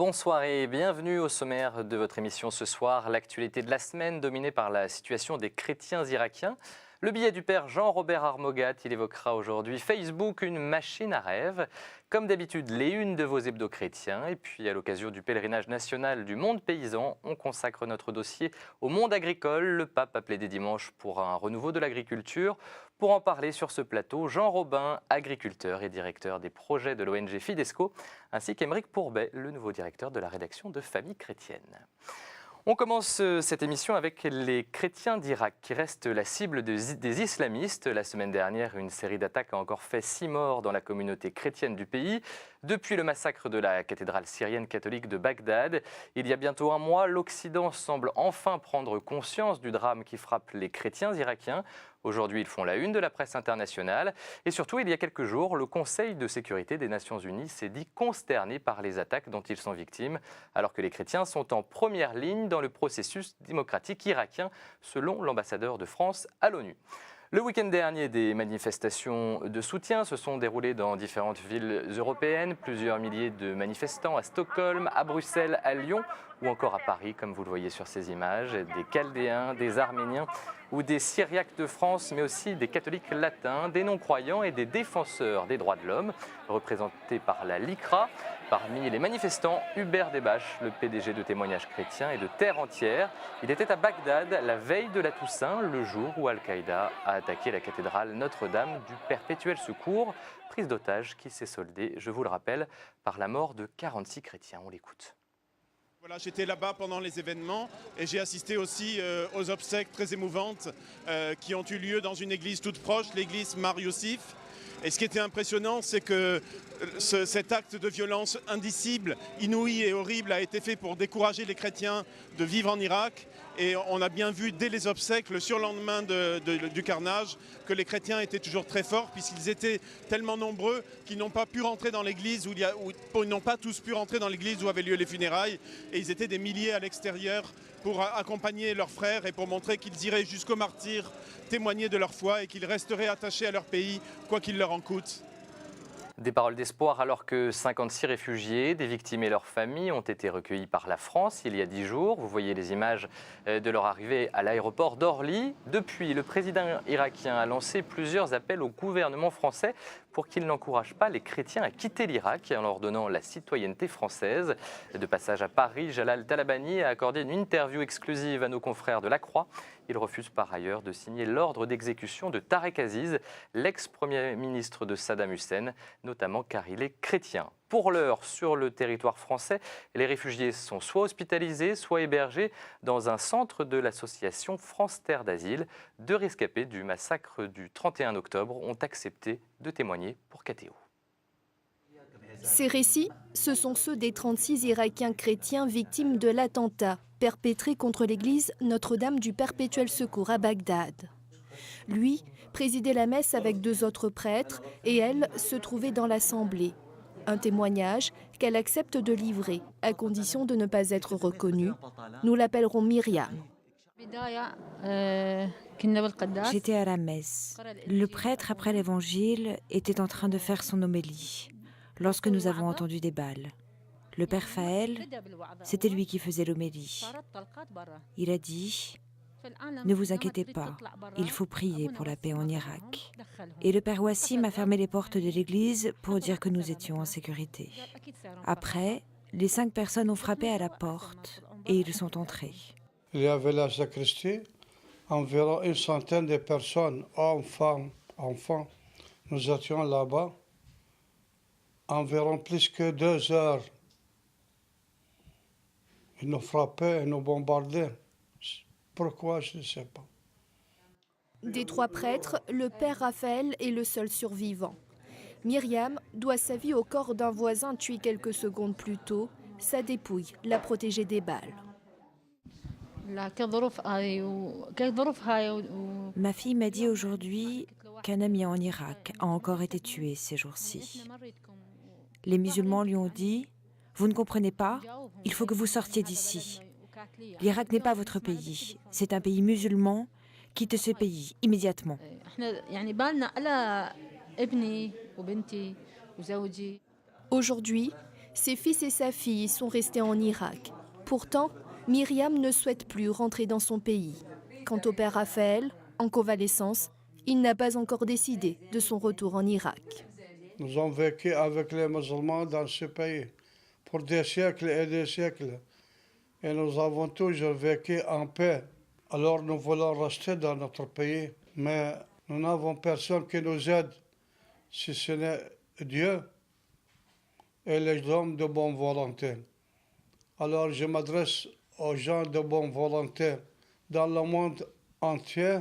Bonsoir et bienvenue au sommaire de votre émission ce soir. L'actualité de la semaine dominée par la situation des chrétiens irakiens. Le billet du père Jean-Robert Armogat, il évoquera aujourd'hui Facebook, une machine à rêve. Comme d'habitude, les unes de vos hebdos chrétiens. Et puis à l'occasion du pèlerinage national du monde paysan, on consacre notre dossier au monde agricole. Le pape a plaidé dimanche pour un renouveau de l'agriculture. Pour en parler sur ce plateau, Jean Robin, agriculteur et directeur des projets de l'ONG Fidesco, ainsi qu'Émeric Pourbet, le nouveau directeur de la rédaction de Famille chrétienne. On commence cette émission avec les chrétiens d'Irak qui restent la cible des islamistes. La semaine dernière, une série d'attaques a encore fait 6 morts dans la communauté chrétienne du pays. Depuis le massacre de la cathédrale syrienne catholique de Bagdad, il y a bientôt un mois, l'Occident semble enfin prendre conscience du drame qui frappe les chrétiens irakiens. Aujourd'hui, ils font la une de la presse internationale. Et surtout, il y a quelques jours, le Conseil de sécurité des Nations Unies s'est dit consterné par les attaques dont ils sont victimes, alors que les chrétiens sont en première ligne dans le processus démocratique irakien, selon l'ambassadeur de France à l'ONU. Le week-end dernier, des manifestations de soutien se sont déroulées dans différentes villes européennes. Plusieurs milliers de manifestants à Stockholm, à Bruxelles, à Lyon ou encore à Paris, comme vous le voyez sur ces images. Des Chaldéens, des Arméniens ou des Syriaques de France, mais aussi des catholiques latins, des non-croyants et des défenseurs des droits de l'homme, représentés par la LICRA. Parmi les manifestants, Hubert Debache, le PDG de Témoignages chrétiens et de Terre entière. Il était à Bagdad la veille de la Toussaint, le jour où Al-Qaïda a attaqué la cathédrale Notre-Dame du Perpétuel Secours, prise d'otage qui s'est soldée, je vous le rappelle, par la mort de 46 chrétiens. On l'écoute. Voilà, j'étais là-bas pendant les événements et j'ai assisté aussi aux obsèques très émouvantes qui ont eu lieu dans une église toute proche, l'église Mar Youssif. Et ce qui était impressionnant, c'est que cet acte de violence indicible, inouï et horrible a été fait pour décourager les chrétiens de vivre en Irak. Et on a bien vu dès les obsèques, le surlendemain du carnage, que les chrétiens étaient toujours très forts puisqu'ils étaient tellement nombreux qu'ils n'ont pas pu rentrer dans l'église, ils n'ont pas tous pu rentrer dans l'église où avaient lieu les funérailles. Et ils étaient des milliers à l'extérieur pour accompagner leurs frères et pour montrer qu'ils iraient jusqu'au martyre, témoigner de leur foi et qu'ils resteraient attachés à leur pays, quoi qu'il leur en coûte. Des paroles d'espoir alors que 56 réfugiés, des victimes et leurs familles ont été recueillis par la France il y a 10 jours. Vous voyez les images de leur arrivée à l'aéroport d'Orly. Depuis, le président irakien a lancé plusieurs appels au gouvernement français pour qu'il n'encourage pas les chrétiens à quitter l'Irak en leur donnant la citoyenneté française. De passage à Paris, Jalal Talabani a accordé une interview exclusive à nos confrères de La Croix. Il refuse par ailleurs de signer l'ordre d'exécution de Tarek Aziz, l'ex-premier ministre de Saddam Hussein, notamment car il est chrétien. Pour l'heure, sur le territoire français, les réfugiés sont soit hospitalisés, soit hébergés dans un centre de l'association France Terre d'Asile. 2 rescapés du massacre du 31 octobre ont accepté de témoigner pour KTO. Ces récits, ce sont ceux des 36 Irakiens chrétiens victimes de l'attentat perpétré contre l'église Notre-Dame du Perpétuel Secours à Bagdad. Lui présidait la messe avec 2 autres prêtres et elle se trouvait dans l'assemblée. Un témoignage qu'elle accepte de livrer, à condition de ne pas être reconnue. Nous l'appellerons Myriam. J'étais à la messe. Le prêtre, après l'évangile, était en train de faire son homélie, lorsque nous avons entendu des balles. Le père Faël, c'était lui qui faisait l'homélie. Il a dit « Ne vous inquiétez pas, il faut prier pour la paix en Irak ». Et le père Wassim a fermé les portes de l'église pour dire que nous étions en sécurité. Après, les 5 personnes ont frappé à la porte et ils sont entrés. Il y avait la sacristie, environ une centaine de personnes, hommes, femmes, enfants. Nous étions là-bas, environ plus que 2 heures. Ils nous frappaient et nous bombardaient. Pourquoi, je ne sais pas. Des 3 prêtres, le père Raphaël est le seul survivant. Myriam doit sa vie au corps d'un voisin tué quelques secondes plus tôt. Sa dépouille l'a protégée des balles. Ma fille m'a dit aujourd'hui qu'un ami en Irak a encore été tué ces jours-ci. Les musulmans lui ont dit « Vous ne comprenez pas, il faut que vous sortiez d'ici. L'Irak n'est pas votre pays, c'est un pays musulman, quittez ce pays immédiatement. » Aujourd'hui, Ses fils et sa fille sont restés en Irak. Pourtant, Myriam ne souhaite plus rentrer dans son pays. Quant au père Raphaël, en convalescence, il n'a pas encore décidé de son retour en Irak. Nous avons vécu avec les musulmans dans ce pays pour des siècles et des siècles. Et nous avons toujours vécu en paix. Alors nous voulons rester dans notre pays, mais nous n'avons personne qui nous aide, si ce n'est Dieu et les hommes de bonne volonté. Alors je m'adresse aux gens de bonne volonté dans le monde entier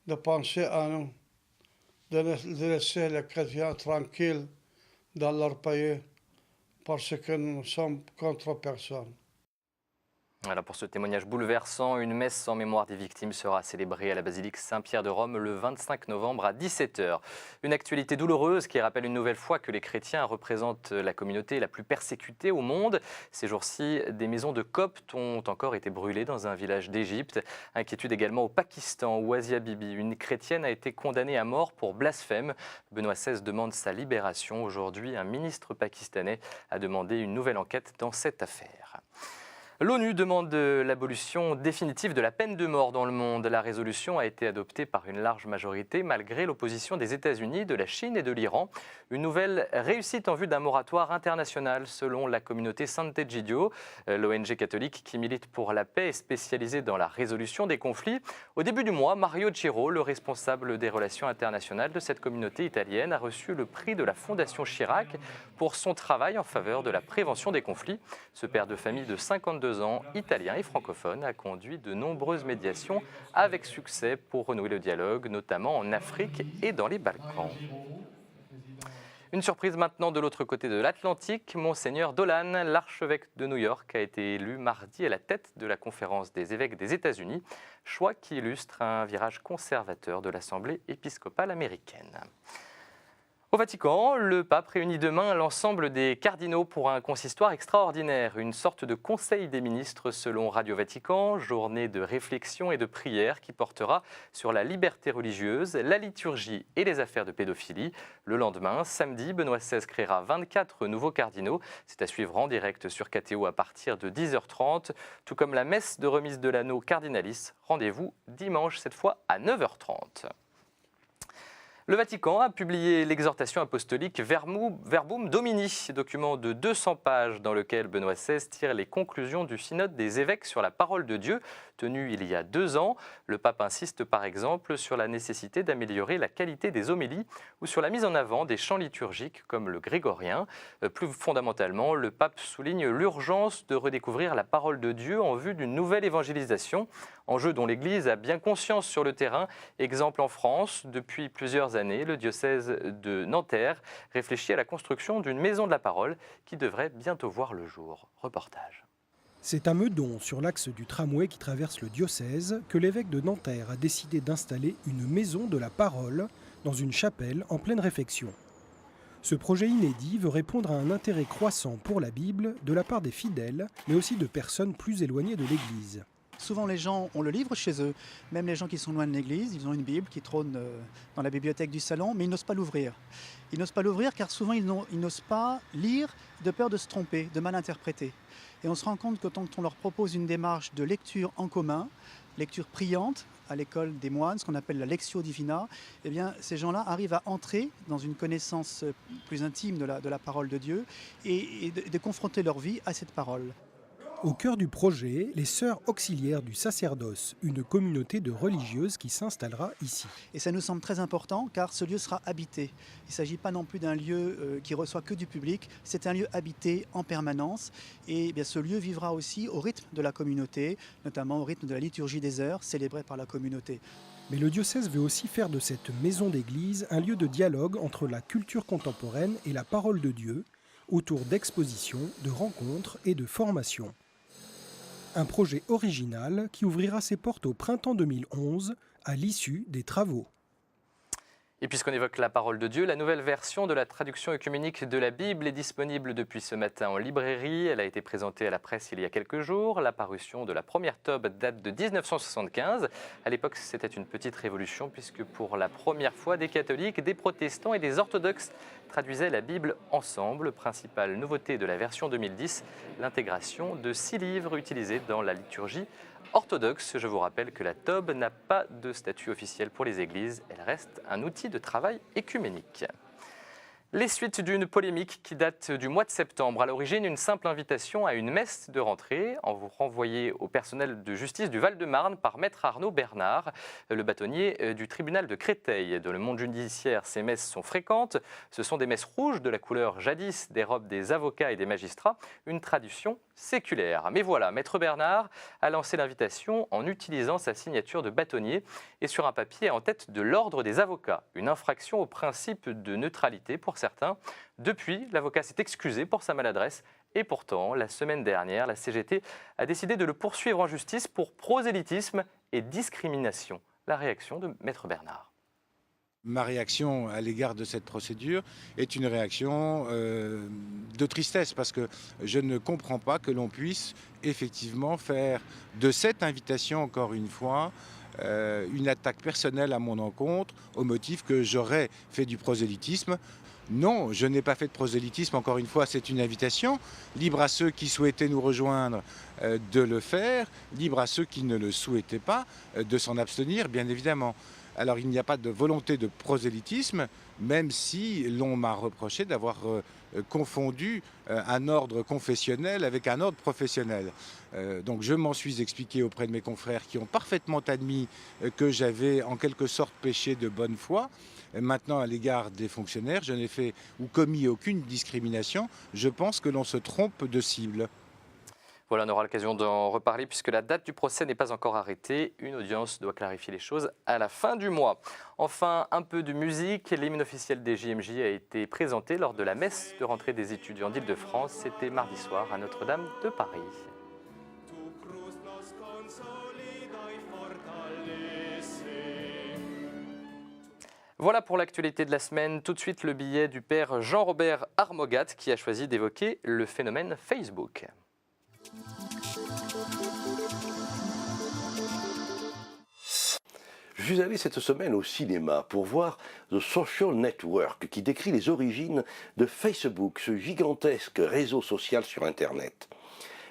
de penser à nous, de laisser les chrétiens tranquilles dans leur pays, parce que nous sommes contre personne. Voilà pour ce témoignage bouleversant. Une messe en mémoire des victimes sera célébrée à la basilique Saint-Pierre de Rome le 25 novembre à 17h. Une actualité douloureuse qui rappelle une nouvelle fois que les chrétiens représentent la communauté la plus persécutée au monde. Ces jours-ci, des maisons de coptes ont encore été brûlées dans un village d'Égypte. Inquiétude également au Pakistan où Asia Bibi, une chrétienne, a été condamnée à mort pour blasphème. Benoît XVI demande sa libération. Aujourd'hui, un ministre pakistanais a demandé une nouvelle enquête dans cette affaire. L'ONU demande l'abolition définitive de la peine de mort dans le monde. La résolution a été adoptée par une large majorité malgré l'opposition des États-Unis, de la Chine et de l'Iran. Une nouvelle réussite en vue d'un moratoire international selon la communauté Sant'Egidio, l'ONG catholique qui milite pour la paix et spécialisée dans la résolution des conflits. Au début du mois, Mario Giro, le responsable des relations internationales de cette communauté italienne, a reçu le prix de la Fondation Chirac pour son travail en faveur de la prévention des conflits. Ce père de famille de 52 ans, italien et francophone, a conduit de nombreuses médiations avec succès pour renouer le dialogue, notamment en Afrique et dans les Balkans. Une surprise maintenant de l'autre côté de l'Atlantique. Monseigneur Dolan, l'archevêque de New York, a été élu mardi à la tête de la conférence des évêques des États-Unis, choix qui illustre un virage conservateur de l'Assemblée épiscopale américaine. Au Vatican, le pape réunit demain l'ensemble des cardinaux pour un consistoire extraordinaire, une sorte de conseil des ministres selon Radio Vatican, journée de réflexion et de prière qui portera sur la liberté religieuse, la liturgie et les affaires de pédophilie. Le lendemain, samedi, Benoît XVI créera 24 nouveaux cardinaux. C'est à suivre en direct sur KTO à partir de 10h30, tout comme la messe de remise de l'anneau cardinalis. Rendez-vous dimanche, cette fois à 9h30. Le Vatican a publié l'exhortation apostolique Verbum Domini, document de 200 pages dans lequel Benoît XVI tire les conclusions du synode des évêques sur la parole de Dieu, tenu il y a 2 ans. Le pape insiste par exemple sur la nécessité d'améliorer la qualité des homélies ou sur la mise en avant des chants liturgiques comme le grégorien. Plus fondamentalement, le pape souligne l'urgence de redécouvrir la parole de Dieu en vue d'une nouvelle évangélisation, enjeu dont l'Église a bien conscience sur le terrain. Exemple en France, depuis plusieurs années, le diocèse de Nanterre réfléchit à la construction d'une maison de la parole qui devrait bientôt voir le jour. Reportage. C'est à Meudon, sur l'axe du tramway qui traverse le diocèse, que l'évêque de Nanterre a décidé d'installer une maison de la parole dans une chapelle en pleine réfection. Ce projet inédit veut répondre à un intérêt croissant pour la Bible de la part des fidèles, mais aussi de personnes plus éloignées de l'Église. Souvent les gens ont le livre chez eux, même les gens qui sont loin de l'église, ils ont une Bible qui trône dans la bibliothèque du salon, mais ils n'osent pas l'ouvrir. Ils n'osent pas l'ouvrir car souvent ils n'osent pas lire de peur de se tromper, de mal interpréter. Et on se rend compte que quand on leur propose une démarche de lecture en commun, lecture priante à l'école des moines, ce qu'on appelle la Lectio Divina, eh bien, ces gens-là arrivent à entrer dans une connaissance plus intime de la parole de Dieu et de confronter leur vie à cette parole. Au cœur du projet, les Sœurs Auxiliaires du Sacerdoce, une communauté de religieuses qui s'installera ici. Et ça nous semble très important car ce lieu sera habité. Il ne s'agit pas non plus d'un lieu qui reçoit que du public, c'est un lieu habité en permanence. Et bien, ce lieu vivra aussi au rythme de la communauté, notamment au rythme de la liturgie des heures célébrée par la communauté. Mais le diocèse veut aussi faire de cette maison d'église un lieu de dialogue entre la culture contemporaine et la parole de Dieu, autour d'expositions, de rencontres et de formations. Un projet original qui ouvrira ses portes au printemps 2011 à l'issue des travaux. Et puisqu'on évoque la parole de Dieu, la nouvelle version de la traduction œcuménique de la Bible est disponible depuis ce matin en librairie. Elle a été présentée à la presse il y a quelques jours. La parution de la première tobe date de 1975. À l'époque, c'était une petite révolution puisque pour la première fois, des catholiques, des protestants et des orthodoxes traduisaient la Bible ensemble. Principale nouveauté de la version 2010, l'intégration de 6 livres utilisés dans la liturgie orthodoxe. Je vous rappelle que la tobe n'a pas de statut officiel pour les églises. Elle reste un outil de travail écuménique. Les suites d'une polémique qui date du mois de septembre. À l'origine, une simple invitation à une messe de rentrée. En vous renvoyez au personnel de justice du Val-de-Marne par maître Arnaud Bernard, le bâtonnier du tribunal de Créteil. Dans le monde judiciaire, ces messes sont fréquentes. Ce sont des messes rouges de la couleur jadis des robes des avocats et des magistrats, une tradition séculaire. Mais voilà, maître Bernard a lancé l'invitation en utilisant sa signature de bâtonnier et sur un papier en tête de l'ordre des avocats. Une infraction au principe de neutralité pour certains. Depuis, l'avocat s'est excusé pour sa maladresse et pourtant, la semaine dernière, la CGT a décidé de le poursuivre en justice pour prosélytisme et discrimination. La réaction de maître Bernard. Ma réaction à l'égard de cette procédure est une réaction de tristesse parce que je ne comprends pas que l'on puisse effectivement faire de cette invitation, encore une fois, une attaque personnelle à mon encontre au motif que j'aurais fait du prosélytisme. Non, je n'ai pas fait de prosélytisme, encore une fois, c'est une invitation. Libre à ceux qui souhaitaient nous rejoindre de le faire, libre à ceux qui ne le souhaitaient pas de s'en abstenir, bien évidemment. Alors il n'y a pas de volonté de prosélytisme, même si l'on m'a reproché d'avoir confondu un ordre confessionnel avec un ordre professionnel. Donc je m'en suis expliqué auprès de mes confrères qui ont parfaitement admis que j'avais en quelque sorte péché de bonne foi. Maintenant, à l'égard des fonctionnaires, je n'ai fait ou commis aucune discrimination. Je pense que l'on se trompe de cible. Voilà, on aura l'occasion d'en reparler puisque la date du procès n'est pas encore arrêtée. Une audience doit clarifier les choses à la fin du mois. Enfin, un peu de musique. L'hymne officiel des JMJ a été présenté lors de la messe de rentrée des étudiants d'Île-de-France. C'était mardi soir à Notre-Dame de Paris. Voilà pour l'actualité de la semaine. Tout de suite, le billet du père Jean-Robert Armogat qui a choisi d'évoquer le phénomène Facebook. Je suis allé cette semaine au cinéma pour voir The Social Network qui décrit les origines de Facebook, ce gigantesque réseau social sur Internet.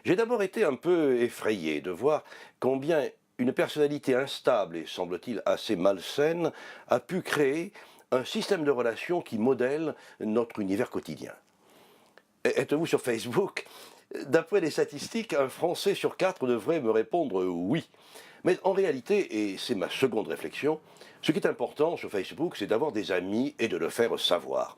J'ai d'abord été un peu effrayé de voir combien une personnalité instable et semble-t-il assez malsaine a pu créer un système de relations qui modèle notre univers quotidien. Êtes-vous sur Facebook ? D'après les statistiques, un Français sur 4 devrait me répondre oui. Mais en réalité, et c'est ma seconde réflexion, ce qui est important sur Facebook, c'est d'avoir des amis et de le faire savoir.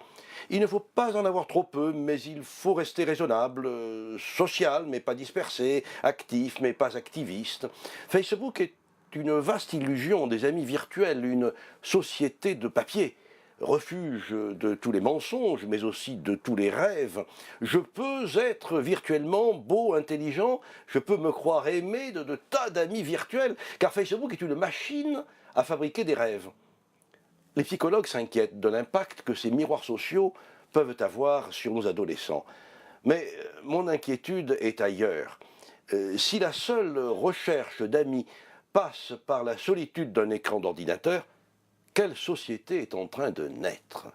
Il ne faut pas en avoir trop peu, mais il faut rester raisonnable, social mais pas dispersé, actif mais pas activiste. Facebook est une vaste illusion des amis virtuels, une société de papier. Refuge de tous les mensonges, mais aussi de tous les rêves. Je peux être virtuellement beau, intelligent, je peux me croire aimé de tas d'amis virtuels, car Facebook est une machine à fabriquer des rêves. Les psychologues s'inquiètent de l'impact que ces miroirs sociaux peuvent avoir sur nos adolescents. Mais mon inquiétude est ailleurs. Si la seule recherche d'amis passe par la solitude d'un écran d'ordinateur, quelle société est en train de naître?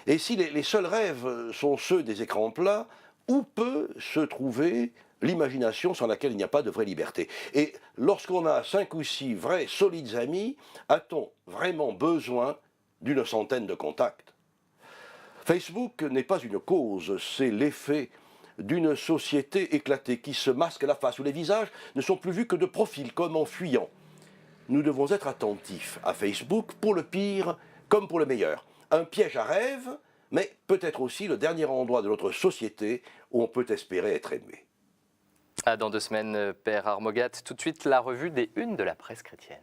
Et si les seuls rêves sont ceux des écrans plats, où peut se trouver l'imagination sans laquelle il n'y a pas de vraie liberté? Et lorsqu'on a 5 ou 6 vrais, solides amis, a-t-on vraiment besoin d'une centaine de contacts? Facebook n'est pas une cause, c'est l'effet d'une société éclatée qui se masque la face, où les visages ne sont plus vus que de profil, comme en fuyant. Nous devons être attentifs à Facebook pour le pire comme pour le meilleur. Un piège à rêve, mais peut-être aussi le dernier endroit de notre société où on peut espérer être aimé. À dans 2 semaines, père Armogat. Tout de suite, la revue des unes de la presse chrétienne.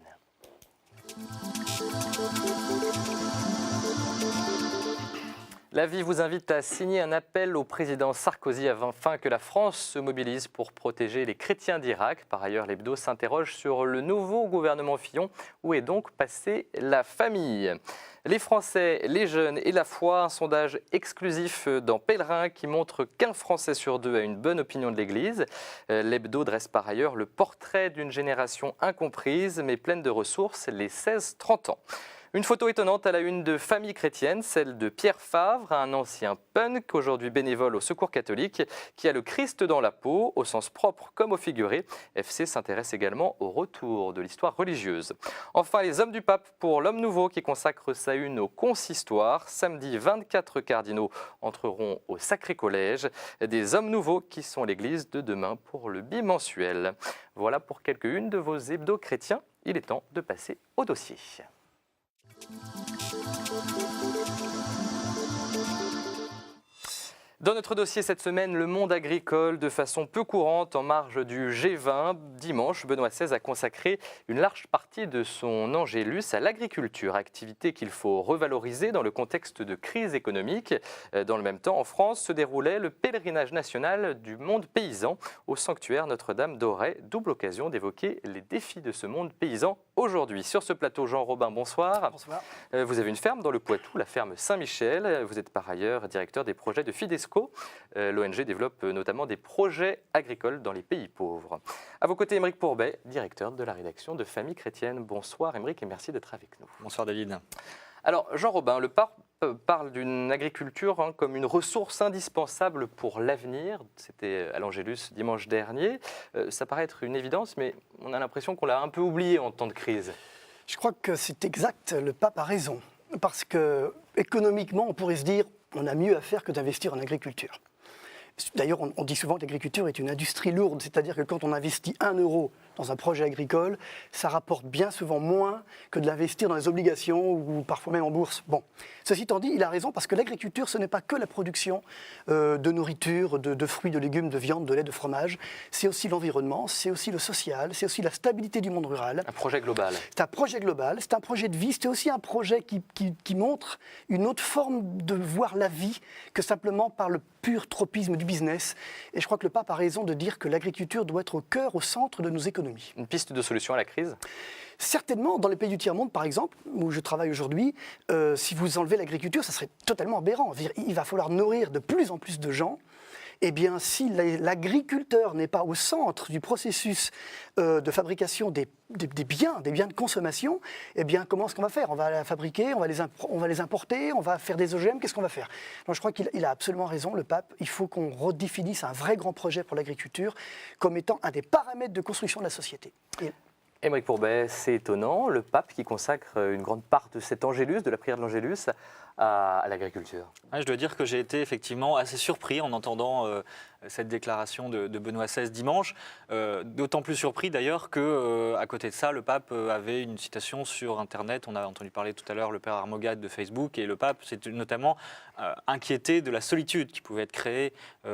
La Vie vous invite à signer un appel au président Sarkozy afin que la France se mobilise pour protéger les chrétiens d'Irak. Par ailleurs, l'hebdo s'interroge sur le nouveau gouvernement Fillon. Où est donc passée la famille ? Les Français, les jeunes et la foi, un sondage exclusif dans Pèlerin qui montre qu'un Français sur deux a une bonne opinion de l'Église. L'hebdo dresse par ailleurs le portrait d'une génération incomprise mais pleine de ressources, les 16-30 ans. Une photo étonnante à la une de Famille chrétienne, celle de Pierre Favre, un ancien punk, aujourd'hui bénévole au Secours catholique, qui a le Christ dans la peau, au sens propre comme au figuré. FC s'intéresse également au retour de l'histoire religieuse. Enfin, les hommes du pape pour l'homme nouveau qui consacre sa une au consistoire. Samedi, 24 cardinaux entreront au Sacré Collège. Des hommes nouveaux qui sont l'église de demain pour le bimensuel. Voilà pour quelques-unes de vos hebdos chrétiens. Il est temps de passer au dossier. Dans notre dossier cette semaine, le monde agricole, de façon peu courante en marge du G20. Dimanche, Benoît XVI a consacré une large partie de son angélus à l'agriculture, activité qu'il faut revaloriser dans le contexte de crise économique. Dans le même temps, en France, se déroulait le pèlerinage national du monde paysan au sanctuaire Notre-Dame d'Auray. Double occasion d'évoquer les défis de ce monde paysan aujourd'hui. Sur ce plateau, Jean Robin, bonsoir. Bonsoir. Vous avez une ferme dans le Poitou, la ferme Saint-Michel. Vous êtes par ailleurs directeur des projets de Fidesco. L'ONG développe notamment des projets agricoles dans les pays pauvres. À vos côtés, Émeric Pourbet, directeur de la rédaction de Famille chrétienne. Bonsoir Émeric et merci d'être avec nous. Bonsoir David. Alors Jean Robin, le pape parle d'une agriculture comme une ressource indispensable pour l'avenir. C'était à l'Angélus dimanche dernier. Ça paraît être une évidence, mais on a l'impression qu'on l'a un peu oublié en temps de crise. Je crois que c'est exact, le pape a raison. Parce que économiquement, on pourrait se dire on a mieux à faire que d'investir en agriculture. D'ailleurs, on dit souvent que l'agriculture est une industrie lourde, c'est-à-dire que quand on investit 1 euro dans un projet agricole, ça rapporte bien souvent moins que de l'investir dans les obligations ou parfois même en bourse. Bon, ceci étant dit, il a raison parce que l'agriculture, ce n'est pas que la production de nourriture, de fruits, de légumes, de viande, de lait, de fromage. C'est aussi l'environnement, c'est aussi le social, c'est aussi la stabilité du monde rural. Un projet global. C'est un projet global, c'est un projet de vie, c'est aussi un projet qui montre une autre forme de voir la vie que simplement par le pur tropisme du business. Et je crois que le pape a raison de dire que l'agriculture doit être au cœur, au centre de nos économies. Une piste de solution à la crise ? Certainement, dans les pays du tiers-monde, par exemple, où je travaille aujourd'hui, si vous enlevez l'agriculture, ça serait totalement aberrant. Il va falloir nourrir de plus en plus de gens. Eh bien, si l'agriculteur n'est pas au centre du processus de fabrication des biens de consommation, eh bien, comment est-ce qu'on va faire ? On va la fabriquer, on va les importer, on va faire des OGM, qu'est-ce qu'on va faire ? Donc, je crois qu'il a absolument raison, le pape. Il faut qu'on redéfinisse un vrai grand projet pour l'agriculture comme étant un des paramètres de construction de la société. Émeric Pourbet, c'est étonnant, le pape qui consacre une grande part de cet angélus, de la prière de l'angélus, à l'agriculture. Ouais, je dois dire que j'ai été effectivement assez surpris en entendant cette déclaration de Benoît XVI dimanche, d'autant plus surpris d'ailleurs qu'à côté de ça, le pape avait une citation sur Internet. On a entendu parler tout à l'heure le père Armogad de Facebook, et le pape s'est notamment inquiété de la solitude qui pouvait être créée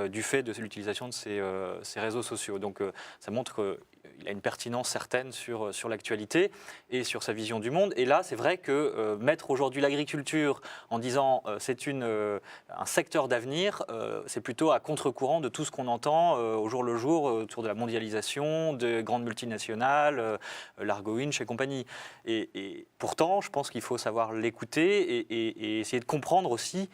du fait de l'utilisation de ces réseaux sociaux. Donc ça montre qu'il a une pertinence certaine sur l'actualité et sur sa vision du monde. Et là, c'est vrai que mettre aujourd'hui l'agriculture en disant c'est un secteur d'avenir, c'est plutôt à contre-courant de tout ce qu'on entend au jour le jour autour de la mondialisation, de grandes multinationales, Largo Winch et compagnie. Et pourtant, je pense qu'il faut savoir l'écouter et essayer de comprendre aussi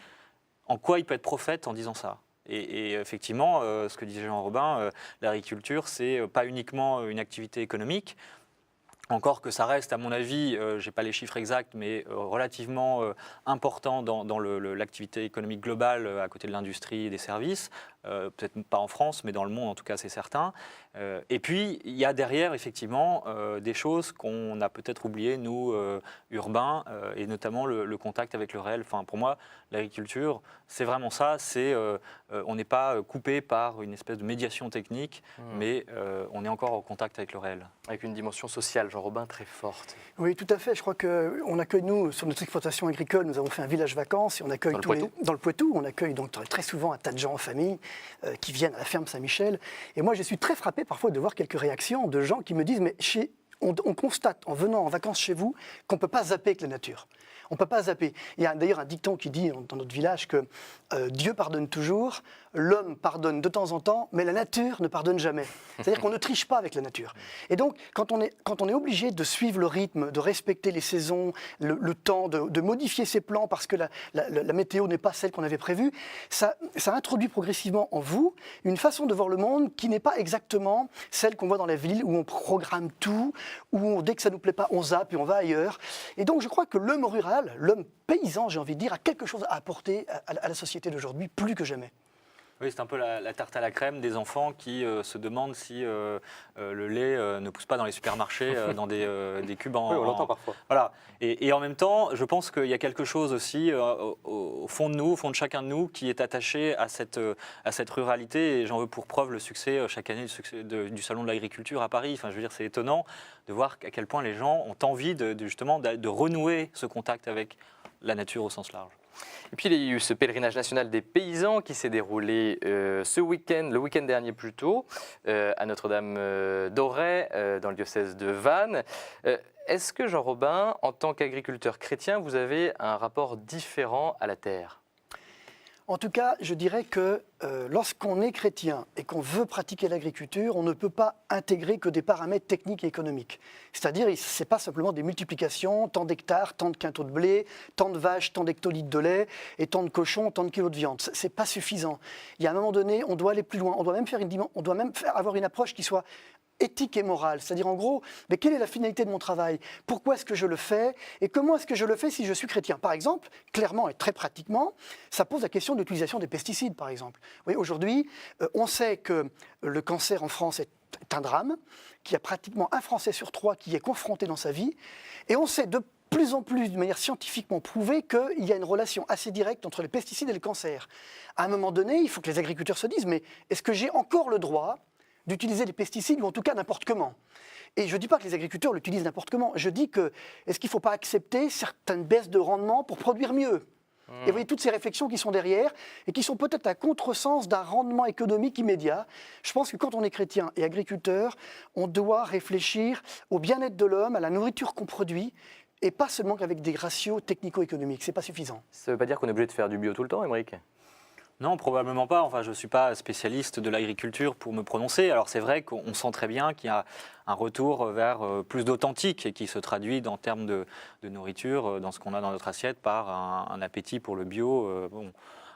en quoi il peut être prophète en disant ça. Et effectivement, ce que disait Jean Robin, l'agriculture, c'est pas uniquement une activité économique. Encore que ça reste, à mon avis, je n'ai pas les chiffres exacts, mais relativement important dans l'activité économique globale à côté de l'industrie et des services. Peut-être pas en France, mais dans le monde, en tout cas, c'est certain. Et puis, il y a derrière, effectivement, des choses qu'on a peut-être oubliées, nous, urbains, et notamment le contact avec le réel. Enfin, pour moi, l'agriculture, c'est vraiment ça. On n'est pas coupé par une espèce de médiation technique, mais on est encore en contact avec le réel. Avec une dimension sociale, Jean Robin, très forte. Oui, tout à fait. Je crois qu'on accueille, nous, sur notre exploitation agricole, nous avons fait un village vacances et on accueille dans le Poitou. On accueille donc très souvent un tas de gens en famille qui viennent à la ferme Saint-Michel. Et moi, je suis très frappé parfois de voir quelques réactions de gens qui me disent « mais on constate en venant en vacances chez vous qu'on ne peut pas zapper avec la nature. On ne peut pas zapper. Il y a d'ailleurs un dicton qui dit dans notre village que Dieu pardonne toujours, l'homme pardonne de temps en temps, mais la nature ne pardonne jamais. C'est-à-dire qu'on ne triche pas avec la nature. Et donc, quand on est obligé de suivre le rythme, de respecter les saisons, le temps, de modifier ses plans parce que la météo n'est pas celle qu'on avait prévue, ça introduit progressivement en vous une façon de voir le monde qui n'est pas exactement celle qu'on voit dans la ville où on programme tout, où dès que ça ne nous plaît pas, on zappe et on va ailleurs. Et donc, je crois que l'homme rural, l'homme paysan, j'ai envie de dire, a quelque chose à apporter à la société d'aujourd'hui, plus que jamais. Oui, c'est un peu la tarte à la crème des enfants qui se demandent si le lait ne pousse pas dans les supermarchés dans des cubes en... Oui, on l'entend parfois. Voilà. Et en même temps, je pense qu'il y a quelque chose aussi au fond de nous, au fond de chacun de nous, qui est attaché à cette ruralité. Et j'en veux pour preuve le succès chaque année du Salon de l'agriculture à Paris. Enfin, je veux dire, c'est étonnant de voir à quel point les gens ont envie justement de renouer ce contact avec la nature au sens large. Et puis il y a eu ce pèlerinage national des paysans qui s'est déroulé le week-end dernier plutôt, à Notre-Dame d'Auray, dans le diocèse de Vannes. Est-ce que Jean Robin, en tant qu'agriculteur chrétien, vous avez un rapport différent à la terre ? En tout cas, je dirais que lorsqu'on est chrétien et qu'on veut pratiquer l'agriculture, on ne peut pas intégrer que des paramètres techniques et économiques. C'est-à-dire, ce n'est pas simplement des multiplications, tant d'hectares, tant de quintaux de blé, tant de vaches, tant d'hectolitres de lait, et tant de cochons, tant de kilos de viande. Ce n'est pas suffisant. Il y a un moment donné, on doit aller plus loin. On doit même avoir une approche qui soit éthique et morale, c'est-à-dire en gros, mais quelle est la finalité de mon travail? Pourquoi est-ce que je le fais? Et comment est-ce que je le fais si je suis chrétien? Par exemple, clairement et très pratiquement, ça pose la question de l'utilisation des pesticides, par exemple. Oui, aujourd'hui, on sait que le cancer en France est un drame, qu'il y a pratiquement un Français sur 3 qui y est confronté dans sa vie, et on sait de plus en plus, de manière scientifiquement prouvée, qu'il y a une relation assez directe entre les pesticides et le cancer. À un moment donné, il faut que les agriculteurs se disent, mais est-ce que j'ai encore le droit d'utiliser des pesticides, ou en tout cas n'importe comment? Et je ne dis pas que les agriculteurs l'utilisent n'importe comment, je dis que, est-ce qu'il ne faut pas accepter certaines baisses de rendement pour produire mieux? Et vous voyez toutes ces réflexions qui sont derrière, et qui sont peut-être à contresens d'un rendement économique immédiat. Je pense que quand on est chrétien et agriculteur, on doit réfléchir au bien-être de l'homme, à la nourriture qu'on produit, et pas seulement qu'avec des ratios technico-économiques, ce n'est pas suffisant. Ça ne veut pas dire qu'on est obligé de faire du bio tout le temps, Aymeric? Non, probablement pas. Enfin, je ne suis pas spécialiste de l'agriculture pour me prononcer. Alors c'est vrai qu'on sent très bien qu'il y a un retour vers plus d'authentique et qui se traduit en termes de nourriture, dans ce qu'on a dans notre assiette, par un appétit pour le bio. Bon.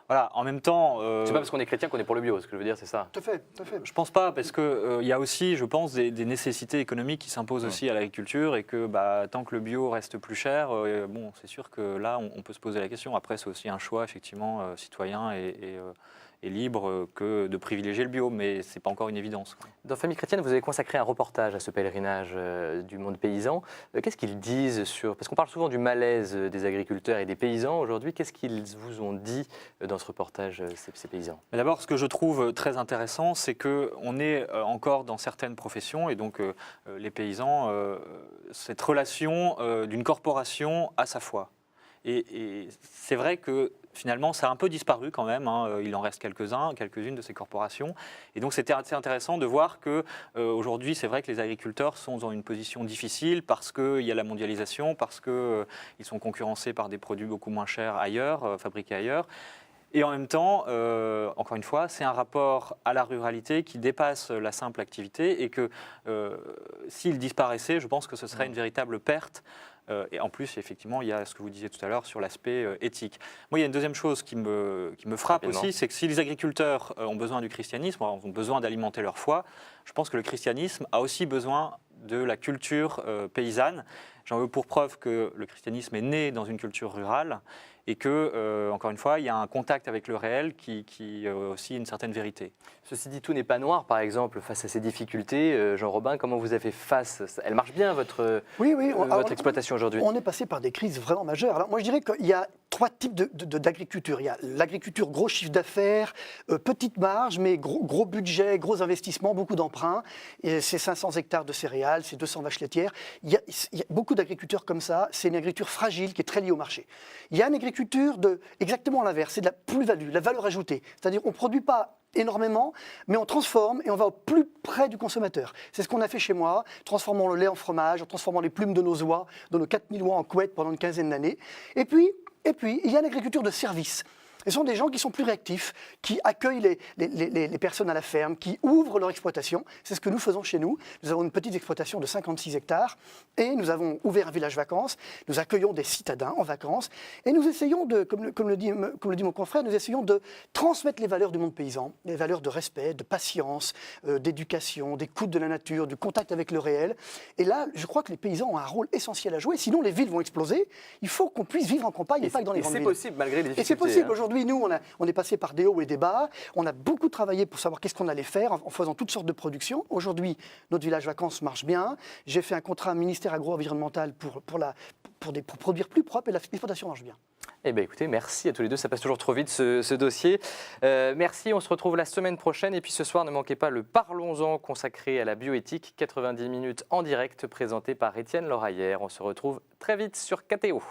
Voilà, en même temps... C'est pas parce qu'on est chrétien qu'on est pour le bio, ce que je veux dire, c'est ça. Tout à fait, tout à fait. Je pense pas, parce qu'il y a aussi, je pense, des nécessités économiques qui s'imposent aussi à l'agriculture, et que tant que le bio reste plus cher, bon, c'est sûr que là, on peut se poser la question. Après, c'est aussi un choix, effectivement, citoyen et libre que de privilégier le bio, mais ce n'est pas encore une évidence. Dans Famille chrétienne, vous avez consacré un reportage à ce pèlerinage du monde paysan. Qu'est-ce qu'ils disent sur... Parce qu'on parle souvent du malaise des agriculteurs et des paysans aujourd'hui. Qu'est-ce qu'ils vous ont dit dans ce reportage, ces paysans? D'abord, ce que je trouve très intéressant, c'est qu'on est encore dans certaines professions, et donc les paysans, cette relation d'une corporation à sa foi. Et c'est vrai que finalement, ça a un peu disparu quand même. Il en reste quelques-unes de ces corporations. Et donc, c'était assez intéressant de voir qu'aujourd'hui, c'est vrai que les agriculteurs sont dans une position difficile parce qu'il y a la mondialisation, parce qu'ils sont concurrencés par des produits beaucoup moins chers ailleurs, fabriqués ailleurs. Et en même temps, encore une fois, c'est un rapport à la ruralité qui dépasse la simple activité, et que s'il disparaissait, je pense que ce serait une véritable perte. Et en plus, effectivement, il y a ce que vous disiez tout à l'heure sur l'aspect éthique. Moi, il y a une deuxième chose qui me frappe aussi, c'est que si les agriculteurs ont besoin du christianisme, ont besoin d'alimenter leur foi, je pense que le christianisme a aussi besoin de la culture paysanne. J'en veux pour preuve que le christianisme est né dans une culture rurale, et que, encore une fois, il y a un contact avec le réel qui a aussi une certaine vérité. Ceci dit, tout n'est pas noir, par exemple, face à ces difficultés. Jean Robin, comment vous avez fait face? Elle marche bien, votre exploitation aujourd'hui? On est passé par des crises vraiment majeures. Alors, moi, je dirais qu'il y a 3 types d'agriculture. Il y a l'agriculture gros chiffre d'affaires, petite marge, mais gros budget, gros investissement, beaucoup d'emprunts. C'est 500 hectares de céréales, c'est 200 vaches laitières. Il y a beaucoup d'agriculteurs comme ça. C'est une agriculture fragile qui est très liée au marché. Il y a une agriculture exactement l'inverse, c'est de la plus-value, la valeur ajoutée. C'est-à-dire qu'on ne produit pas énormément, mais on transforme et on va au plus près du consommateur. C'est ce qu'on a fait chez moi, transformant le lait en fromage, en transformant les plumes de nos oies, de nos 4000 oies en couettes pendant une quinzaine d'années. Et puis, il y a l'agriculture de service. Ce sont des gens qui sont plus réactifs, qui accueillent les personnes à la ferme, qui ouvrent leur exploitation. C'est ce que nous faisons chez nous. Nous avons une petite exploitation de 56 hectares et nous avons ouvert un village vacances. Nous accueillons des citadins en vacances et nous essayons de, comme le dit mon confrère, nous essayons de transmettre les valeurs du monde paysan, les valeurs de respect, de patience, d'éducation, d'écoute de la nature, du contact avec le réel. Et là, je crois que les paysans ont un rôle essentiel à jouer. Sinon, les villes vont exploser. Il faut qu'on puisse vivre en campagne et pas que dans les grandes villes. C'est possible malgré les difficultés. Et c'est possible. Aujourd'hui, nous, on est passé par des hauts et des bas. On a beaucoup travaillé pour savoir qu'est-ce qu'on allait faire en faisant toutes sortes de productions. Aujourd'hui, notre village vacances marche bien. J'ai fait un contrat ministère agro-environnemental pour produire plus propre et l'exploitation marche bien. Eh bien, écoutez, merci à tous les deux. Ça passe toujours trop vite, ce dossier. Merci, on se retrouve la semaine prochaine. Et puis ce soir, ne manquez pas le Parlons-en consacré à la bioéthique. 90 minutes en direct, présenté par Étienne Loraillère. On se retrouve très vite sur KTO.